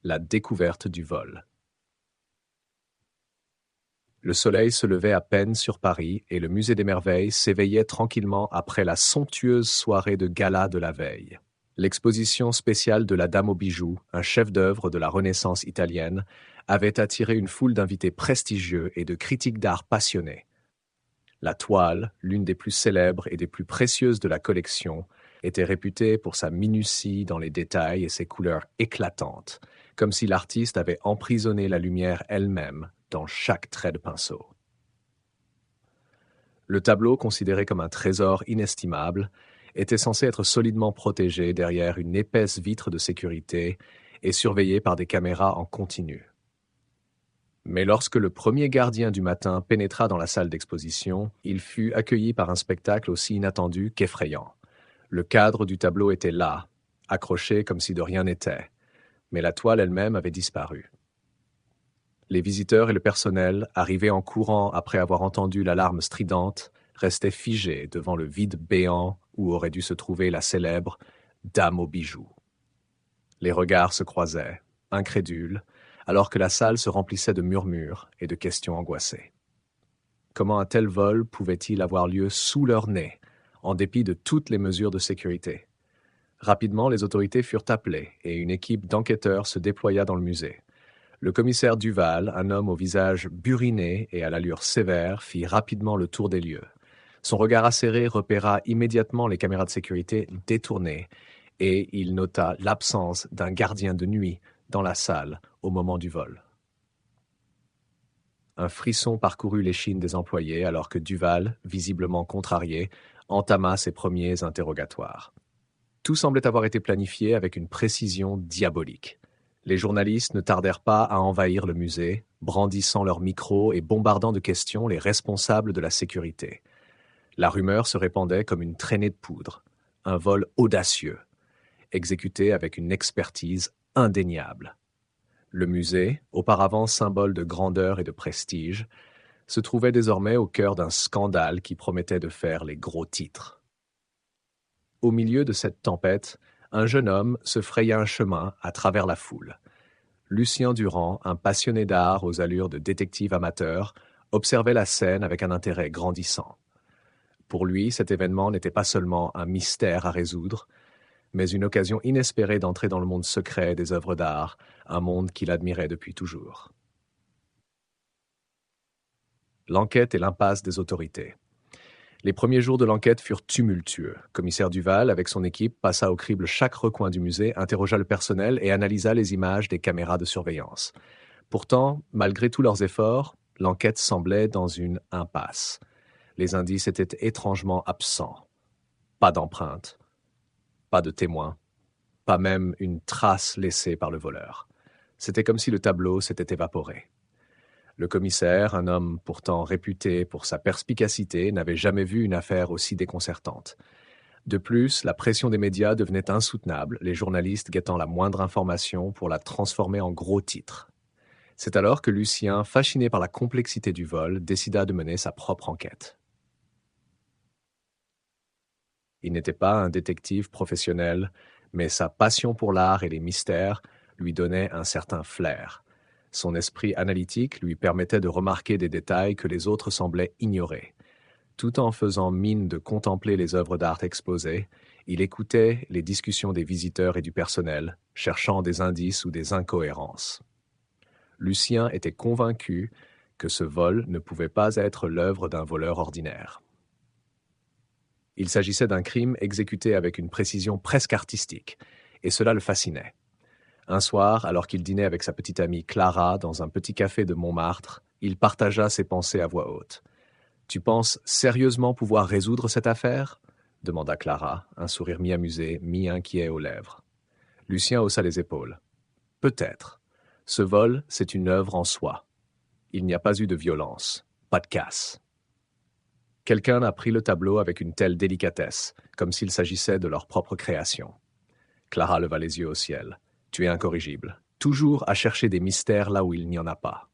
la découverte du vol. Le soleil se levait à peine sur Paris et le musée des Merveilles s'éveillait tranquillement après la somptueuse soirée de gala de la veille. L'exposition spéciale de la Dame aux bijoux, un chef-d'œuvre de la Renaissance italienne, avait attiré une foule d'invités prestigieux et de critiques d'art passionnés. La toile, l'une des plus célèbres et des plus précieuses de la collection, était réputée pour sa minutie dans les détails et ses couleurs éclatantes, comme si l'artiste avait emprisonné la lumière elle-même dans chaque trait de pinceau. Le tableau, considéré comme un trésor inestimable, était censé être solidement protégé derrière une épaisse vitre de sécurité et surveillé par des caméras en continu. Mais lorsque le premier gardien du matin pénétra dans la salle d'exposition, il fut accueilli par un spectacle aussi inattendu qu'effrayant. Le cadre du tableau était là, accroché comme si de rien n'était, mais la toile elle-même avait disparu. Les visiteurs et le personnel, arrivés en courant après avoir entendu l'alarme stridente, restaient figés devant le vide béant où aurait dû se trouver la célèbre Dame aux bijoux. Les regards se croisaient, incrédules, alors que la salle se remplissait de murmures et de questions angoissées. Comment un tel vol pouvait-il avoir lieu sous leur nez, en dépit de toutes les mesures de sécurité? Rapidement, les autorités furent appelées et une équipe d'enquêteurs se déploya dans le musée. Le commissaire Duval, un homme au visage buriné et à l'allure sévère, fit rapidement le tour des lieux. Son regard acéré repéra immédiatement les caméras de sécurité détournées et il nota l'absence d'un gardien de nuit dans la salle au moment du vol. Un frisson parcourut l'échine des employés alors que Duval, visiblement contrarié, entama ses premiers interrogatoires. Tout semblait avoir été planifié avec une précision diabolique. Les journalistes ne tardèrent pas à envahir le musée, brandissant leurs micros et bombardant de questions les responsables de la sécurité. La rumeur se répandait comme une traînée de poudre. Un vol audacieux, exécuté avec une expertise indéniable. Le musée, auparavant symbole de grandeur et de prestige, se trouvait désormais au cœur d'un scandale qui promettait de faire les gros titres. Au milieu de cette tempête, un jeune homme se fraya un chemin à travers la foule. Lucien Durand, un passionné d'art aux allures de détective amateur, observait la scène avec un intérêt grandissant. Pour lui, cet événement n'était pas seulement un mystère à résoudre, mais une occasion inespérée d'entrer dans le monde secret des œuvres d'art, un monde qu'il admirait depuis toujours. L'enquête et l'impasse des autorités. Les premiers jours de l'enquête furent tumultueux. Commissaire Duval, avec son équipe, passa au crible chaque recoin du musée, interrogea le personnel et analysa les images des caméras de surveillance. Pourtant, malgré tous leurs efforts, l'enquête semblait dans une impasse. Les indices étaient étrangement absents. Pas d'empreintes, pas de témoins, pas même une trace laissée par le voleur. C'était comme si le tableau s'était évaporé. Le commissaire, un homme pourtant réputé pour sa perspicacité, n'avait jamais vu une affaire aussi déconcertante. De plus, la pression des médias devenait insoutenable, les journalistes guettant la moindre information pour la transformer en gros titres. C'est alors que Lucien, fasciné par la complexité du vol, décida de mener sa propre enquête. Il n'était pas un détective professionnel, mais sa passion pour l'art et les mystères lui donnait un certain flair. Son esprit analytique lui permettait de remarquer des détails que les autres semblaient ignorer. Tout en faisant mine de contempler les œuvres d'art exposées, il écoutait les discussions des visiteurs et du personnel, cherchant des indices ou des incohérences. Lucien était convaincu que ce vol ne pouvait pas être l'œuvre d'un voleur ordinaire. Il s'agissait d'un crime exécuté avec une précision presque artistique, et cela le fascinait. Un soir, alors qu'il dînait avec sa petite amie Clara dans un petit café de Montmartre, il partagea ses pensées à voix haute. « Tu penses sérieusement pouvoir résoudre cette affaire ?» demanda Clara, un sourire mi-amusé, mi-inquiet aux lèvres. Lucien haussa les épaules. « Peut-être. Ce vol, c'est une œuvre en soi. Il n'y a pas eu de violence, pas de casse. » Quelqu'un a pris le tableau avec une telle délicatesse, comme s'il s'agissait de leur propre création. Clara leva les yeux au ciel. « Tu es incorrigible. Toujours à chercher des mystères là où il n'y en a pas. »«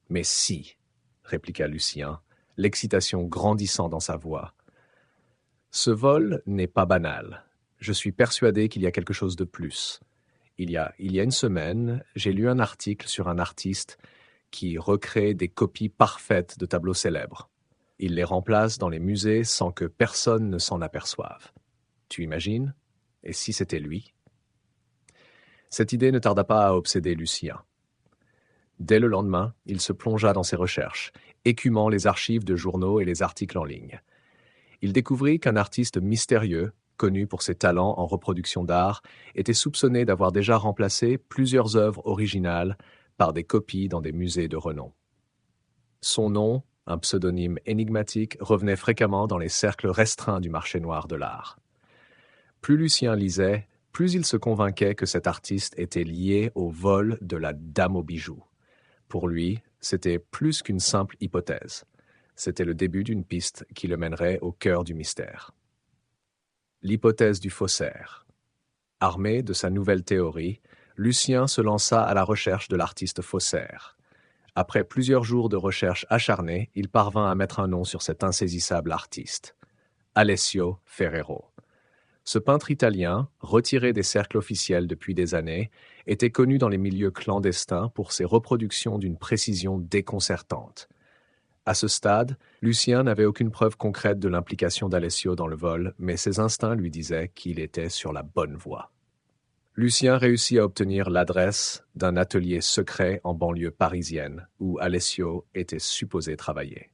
Mais si, » répliqua Lucien, l'excitation grandissant dans sa voix. « Ce vol n'est pas banal. Je suis persuadé qu'il y a quelque chose de plus. Il y a une semaine, j'ai lu un article sur un artiste qui recrée des copies parfaites de tableaux célèbres. Il les remplace dans les musées sans que personne ne s'en aperçoive. Tu imagines? Et si c'était lui? Cette idée ne tarda pas à obséder Lucien. Dès le lendemain, il se plongea dans ses recherches, écumant les archives de journaux et les articles en ligne. Il découvrit qu'un artiste mystérieux, connu pour ses talents en reproduction d'art, était soupçonné d'avoir déjà remplacé plusieurs œuvres originales par des copies dans des musées de renom. Son nom, un pseudonyme énigmatique, revenait fréquemment dans les cercles restreints du marché noir de l'art. Plus Lucien lisait, plus il se convainquait que cet artiste était lié au vol de la Dame aux bijoux. Pour lui, c'était plus qu'une simple hypothèse. C'était le début d'une piste qui le mènerait au cœur du mystère. L'hypothèse du faussaire. Armé de sa nouvelle théorie, Lucien se lança à la recherche de l'artiste faussaire. Après plusieurs jours de recherche acharnée, il parvint à mettre un nom sur cet insaisissable artiste. Alessio Ferrero. Ce peintre italien, retiré des cercles officiels depuis des années, était connu dans les milieux clandestins pour ses reproductions d'une précision déconcertante. À ce stade, Lucien n'avait aucune preuve concrète de l'implication d'Alessio dans le vol, mais ses instincts lui disaient qu'il était sur la bonne voie. Lucien réussit à obtenir l'adresse d'un atelier secret en banlieue parisienne, où Alessio était supposé travailler.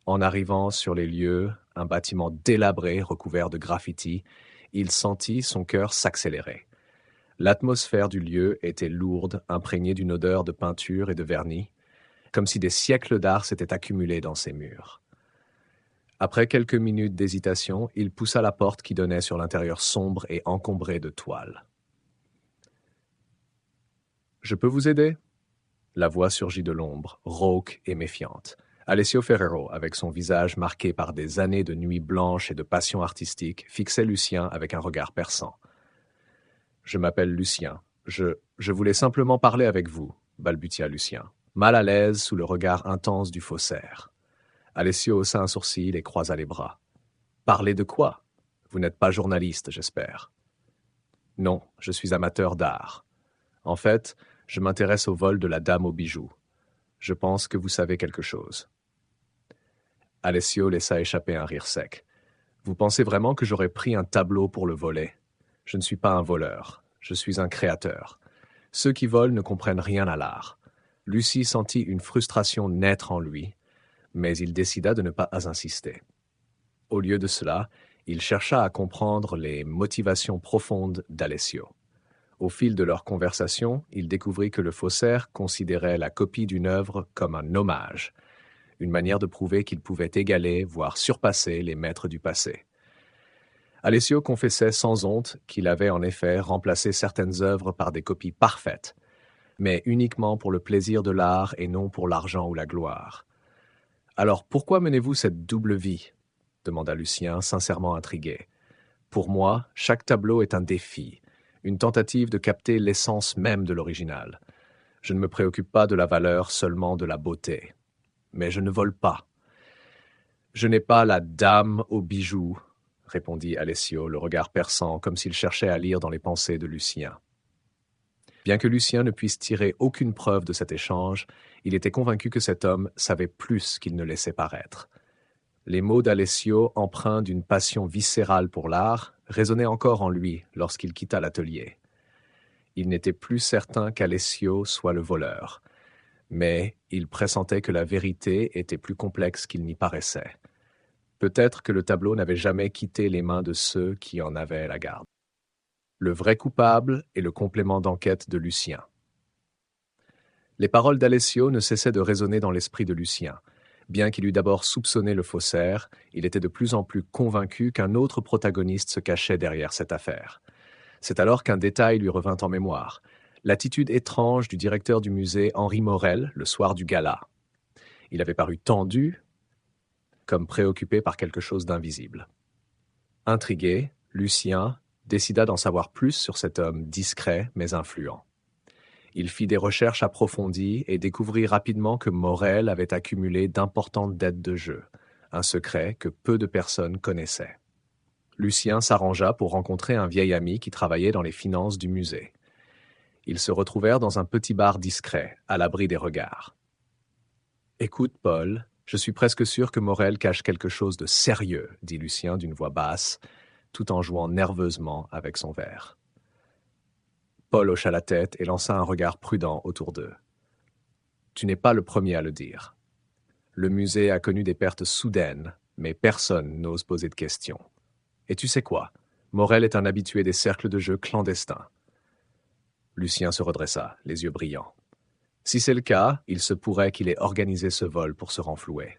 En arrivant sur les lieux, un bâtiment délabré recouvert de graffitis, il sentit son cœur s'accélérer. L'atmosphère du lieu était lourde, imprégnée d'une odeur de peinture et de vernis, comme si des siècles d'art s'étaient accumulés dans ses murs. Après quelques minutes d'hésitation, il poussa la porte qui donnait sur l'intérieur sombre et encombré de toiles. « Je peux vous aider ?» La voix surgit de l'ombre, rauque et méfiante. Alessio Ferrero, avec son visage marqué par des années de nuits blanches et de passion artistique, fixait Lucien avec un regard perçant. « Je m'appelle Lucien. Je voulais simplement parler avec vous, » balbutia Lucien, mal à l'aise sous le regard intense du faussaire. Alessio haussa un sourcil et croisa les bras. « Parler de quoi? Vous n'êtes pas journaliste, j'espère. »« Non, je suis amateur d'art. En fait, je m'intéresse au vol de la Dame aux bijoux. Je pense que vous savez quelque chose. » Alessio laissa échapper un rire sec. « Vous pensez vraiment que j'aurais pris un tableau pour le voler? Je ne suis pas un voleur, je suis un créateur. Ceux qui volent ne comprennent rien à l'art. » Lucie sentit une frustration naître en lui, mais il décida de ne pas insister. Au lieu de cela, il chercha à comprendre les motivations profondes d'Alessio. Au fil de leur conversation, il découvrit que le faussaire considérait la copie d'une œuvre comme un hommage, une manière de prouver qu'il pouvait égaler, voire surpasser les maîtres du passé. Alessio confessait sans honte qu'il avait en effet remplacé certaines œuvres par des copies parfaites, mais uniquement pour le plaisir de l'art et non pour l'argent ou la gloire. « Alors pourquoi menez-vous cette double vie ?» demanda Lucien, sincèrement intrigué. « Pour moi, chaque tableau est un défi, une tentative de capter l'essence même de l'original. Je ne me préoccupe pas de la valeur, seulement de la beauté. Mais je ne vole pas. »« Je n'ai pas la dame aux bijoux, » répondit Alessio, le regard perçant, comme s'il cherchait à lire dans les pensées de Lucien. Bien que Lucien ne puisse tirer aucune preuve de cet échange, il était convaincu que cet homme savait plus qu'il ne laissait paraître. Les mots d'Alessio, empreints d'une passion viscérale pour l'art, résonnaient encore en lui lorsqu'il quitta l'atelier. Il n'était plus certain qu'Alessio soit le voleur, mais il pressentait que la vérité était plus complexe qu'il n'y paraissait. Peut-être que le tableau n'avait jamais quitté les mains de ceux qui en avaient la garde. Le vrai coupable et le complément d'enquête de Lucien. Les paroles d'Alessio ne cessaient de résonner dans l'esprit de Lucien. Bien qu'il eût d'abord soupçonné le faussaire, il était de plus en plus convaincu qu'un autre protagoniste se cachait derrière cette affaire. C'est alors qu'un détail lui revint en mémoire. L'attitude étrange du directeur du musée Henri Morel le soir du gala. Il avait paru tendu, comme préoccupé par quelque chose d'invisible. Intrigué, Lucien décida d'en savoir plus sur cet homme discret mais influent. Il fit des recherches approfondies et découvrit rapidement que Morel avait accumulé d'importantes dettes de jeu, un secret que peu de personnes connaissaient. Lucien s'arrangea pour rencontrer un vieil ami qui travaillait dans les finances du musée. Ils se retrouvèrent dans un petit bar discret, à l'abri des regards. « Écoute, Paul, je suis presque sûr que Morel cache quelque chose de sérieux, » dit Lucien d'une voix basse, tout en jouant nerveusement avec son verre. Paul hocha la tête et lança un regard prudent autour d'eux. « Tu n'es pas le premier à le dire. Le musée a connu des pertes soudaines, mais personne n'ose poser de questions. Et tu sais quoi? Morel est un habitué des cercles de jeu clandestins. » Lucien se redressa, les yeux brillants. Si c'est le cas, il se pourrait qu'il ait organisé ce vol pour se renflouer.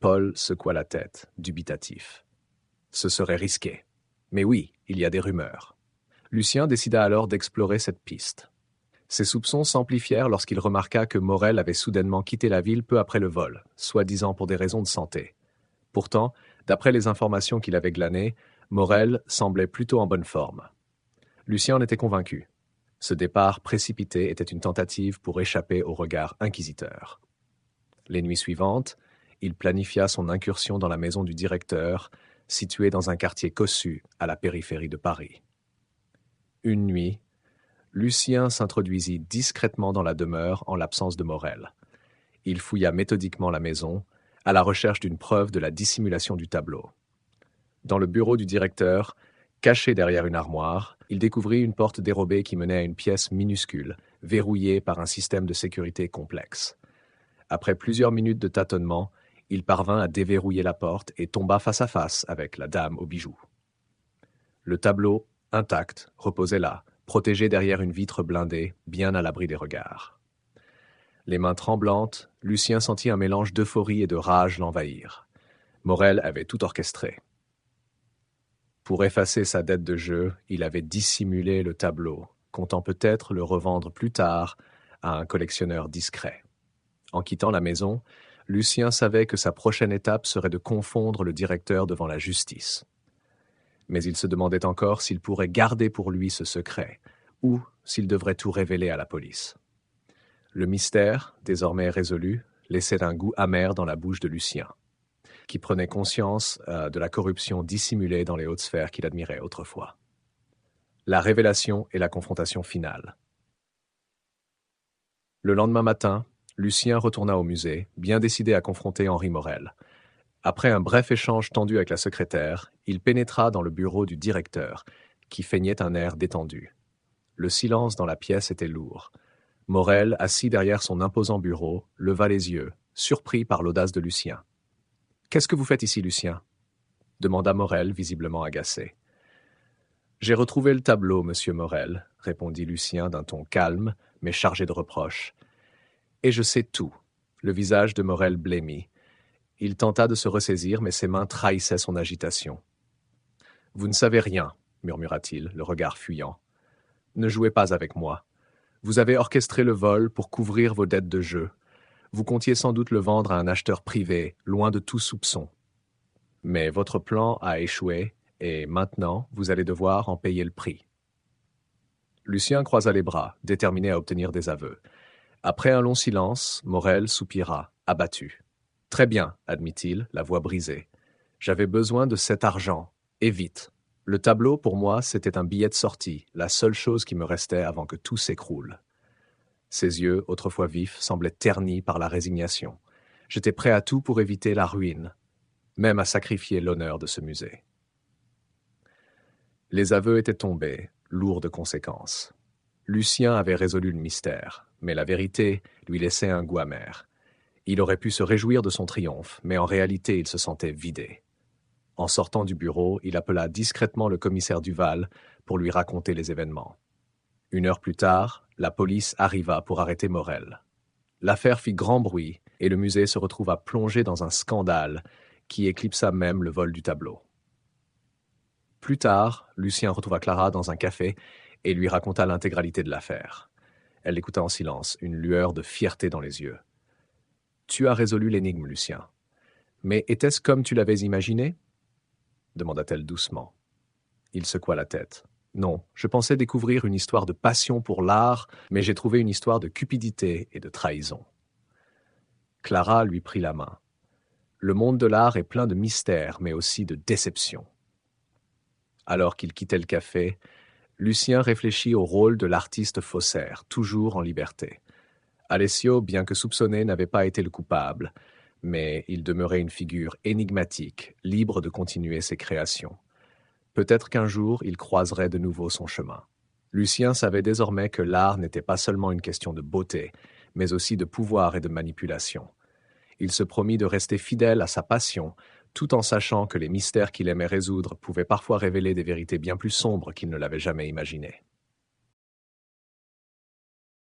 Paul secoua la tête, dubitatif. Ce serait risqué. Mais oui, il y a des rumeurs. Lucien décida alors d'explorer cette piste. Ses soupçons s'amplifièrent lorsqu'il remarqua que Morel avait soudainement quitté la ville peu après le vol, soi-disant pour des raisons de santé. Pourtant, d'après les informations qu'il avait glanées, Morel semblait plutôt en bonne forme. Lucien en était convaincu. Ce départ précipité était une tentative pour échapper au regard inquisiteur. Les nuits suivantes, il planifia son incursion dans la maison du directeur, située dans un quartier cossu à la périphérie de Paris. Une nuit, Lucien s'introduisit discrètement dans la demeure en l'absence de Morel. Il fouilla méthodiquement la maison, à la recherche d'une preuve de la dissimulation du tableau. Dans le bureau du directeur, caché derrière une armoire, il découvrit une porte dérobée qui menait à une pièce minuscule, verrouillée par un système de sécurité complexe. Après plusieurs minutes de tâtonnement, il parvint à déverrouiller la porte et tomba face à face avec la dame aux bijoux. Le tableau, intact, reposait là, protégé derrière une vitre blindée, bien à l'abri des regards. Les mains tremblantes, Lucien sentit un mélange d'euphorie et de rage l'envahir. Morel avait tout orchestré. Pour effacer sa dette de jeu, il avait dissimulé le tableau, comptant peut-être le revendre plus tard à un collectionneur discret. En quittant la maison, Lucien savait que sa prochaine étape serait de confondre le directeur devant la justice. Mais il se demandait encore s'il pourrait garder pour lui ce secret, ou s'il devrait tout révéler à la police. Le mystère, désormais résolu, laissait un goût amer dans la bouche de Lucien, qui prenait conscience de la corruption dissimulée dans les hautes sphères qu'il admirait autrefois. La révélation et la confrontation finale. Le lendemain matin, Lucien retourna au musée, bien décidé à confronter Henri Morel. Après un bref échange tendu avec la secrétaire, il pénétra dans le bureau du directeur, qui feignait un air détendu. Le silence dans la pièce était lourd. Morel, assis derrière son imposant bureau, leva les yeux, surpris par l'audace de Lucien. « Qu'est-ce que vous faites ici, Lucien » demanda Morel, visiblement agacé. « J'ai retrouvé le tableau, monsieur Morel, » répondit Lucien d'un ton calme, mais chargé de reproches. « Et je sais tout. » Le visage de Morel blêmit. Il tenta de se ressaisir, mais ses mains trahissaient son agitation. « Vous ne savez rien, » murmura-t-il, le regard fuyant. « Ne jouez pas avec moi. Vous avez orchestré le vol pour couvrir vos dettes de jeu. Vous comptiez sans doute le vendre à un acheteur privé, loin de tout soupçon. Mais votre plan a échoué, et maintenant, vous allez devoir en payer le prix. » Lucien croisa les bras, déterminé à obtenir des aveux. Après un long silence, Morel soupira, abattu. « Très bien, » admit-il, la voix brisée. « J'avais besoin de cet argent, et vite. Le tableau, pour moi, c'était un billet de sortie, la seule chose qui me restait avant que tout s'écroule. » Ses yeux, autrefois vifs, semblaient ternis par la résignation. J'étais prêt à tout pour éviter la ruine, même à sacrifier l'honneur de ce musée. Les aveux étaient tombés, lourds de conséquences. Lucien avait résolu le mystère, mais la vérité lui laissait un goût amer. Il aurait pu se réjouir de son triomphe, mais en réalité il se sentait vidé. En sortant du bureau, il appela discrètement le commissaire Duval pour lui raconter les événements. 1 heure plus tard, la police arriva pour arrêter Morel. L'affaire fit grand bruit et le musée se retrouva plongé dans un scandale qui éclipsa même le vol du tableau. Plus tard, Lucien retrouva Clara dans un café et lui raconta l'intégralité de l'affaire. Elle l'écouta en silence, une lueur de fierté dans les yeux. « Tu as résolu l'énigme, Lucien. Mais était-ce comme tu l'avais imaginé ?» demanda-t-elle doucement. Il secoua la tête. « Non, je pensais découvrir une histoire de passion pour l'art, mais j'ai trouvé une histoire de cupidité et de trahison. » Clara lui prit la main. Le monde de l'art est plein de mystères, mais aussi de déceptions. Alors qu'il quittait le café, Lucien réfléchit au rôle de l'artiste faussaire, toujours en liberté. Alessio, bien que soupçonné, n'avait pas été le coupable, mais il demeurait une figure énigmatique, libre de continuer ses créations. Peut-être qu'un jour, il croiserait de nouveau son chemin. Lucien savait désormais que l'art n'était pas seulement une question de beauté, mais aussi de pouvoir et de manipulation. Il se promit de rester fidèle à sa passion, tout en sachant que les mystères qu'il aimait résoudre pouvaient parfois révéler des vérités bien plus sombres qu'il ne l'avait jamais imaginées.